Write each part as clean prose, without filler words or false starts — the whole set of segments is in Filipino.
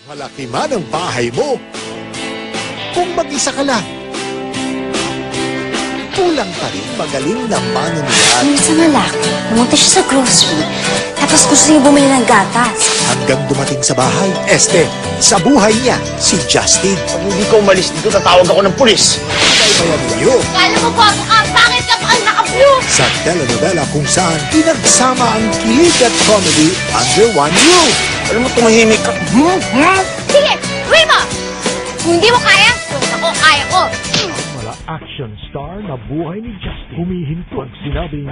Malaki man ang bahay mo, kung mag-isa ka lang, kulang pa rin magaling na manunulat. May isang lalaki, pumunta siya sa grocery, tapos gusto niya bumili ng gatas. Hanggang dumating sa bahay, sa buhay niya, si Justin. Pag hindi ka umalis dito, tatawag ako ng pulis. Kaya ninyo Kala mo po, pangit ka pa ang naka-blue! sa telenovela kung saan pinagsama ang kilig at comedy under one roof. Alam mo, tumahimik ka. Sige, gawin mo! Kung hindi mo kaya, ako, kaya ko! Wala action star na buhay ni Justin. Humihinto pag sinabing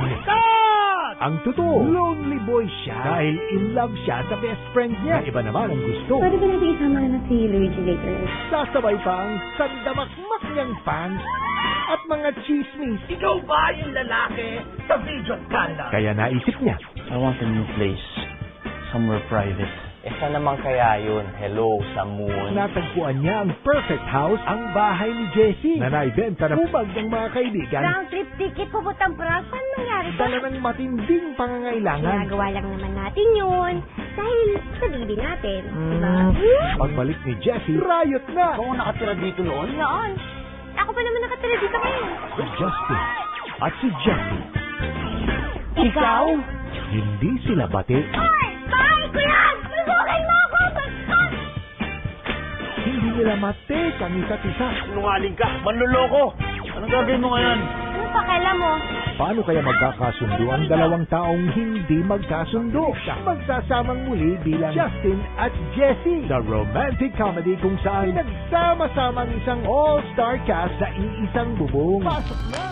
ang totoo, lonely boy siya dahil in love siya sa best friend niya. Iba naman ang gusto. Pwede ba natin isama na si Luigi later? Sasabay pa ang sandamakmak niyang fans at mga chismis. Ikaw ba yung lalaki sa video scandal? Kaya naisip niya, I want a new place. Somewhere private. Eh, saan naman kaya yun? Hello, sa moon. natagpuan niya ang perfect house, ang bahay ni Jessie, na naibenta na ubag ng mga kaibigan. Round trip ticket pupuntang Prague. Paano nangyari to? Dala ng matinding pangangailangan. Ginagawa lang naman natin yun. Dahil sa baby natin. Diba? Pagbalik ni Jessie, riot na. Ako nakatira dito noon? Noon. Ako pa naman nakatira dito ngayon. Si Justin at si Jessie, Ikaw? hindi sila bati. Ay! Bahay ko yan! Susukay mo ako! Hindi nila matek ang isa't isa. Sinungaling ka! Manloloko! Anong gagawin mo ngayon? Ano pakialam mo? Paano kaya magkakasundo ang dalawang taong hindi magkasundo? Magsasamang muli bilang Justin at Jessie. The romantic comedy kung saan nagsama-samang isang all-star cast sa iisang bubong. Pasok na!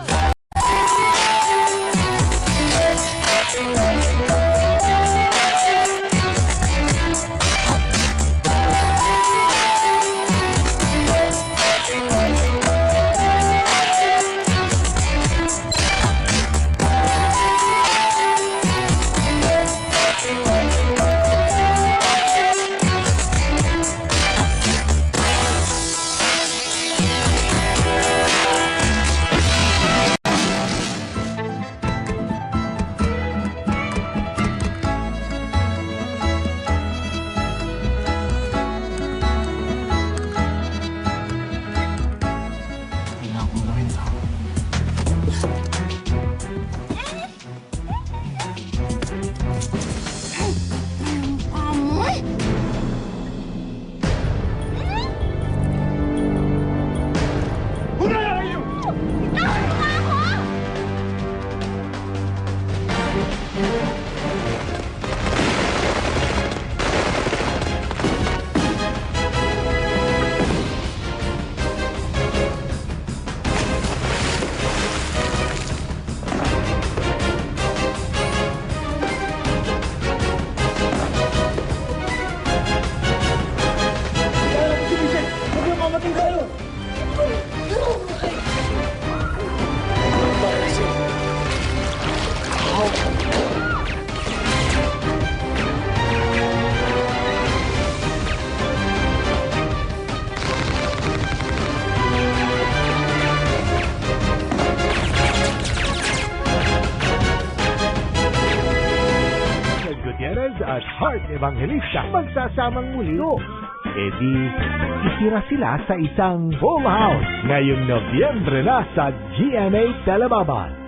Gutierrez at Heart Evangelista magsasamang muli. E di, isira sila sa isang full house ngayong Nobyembre na sa GMA Telebaba.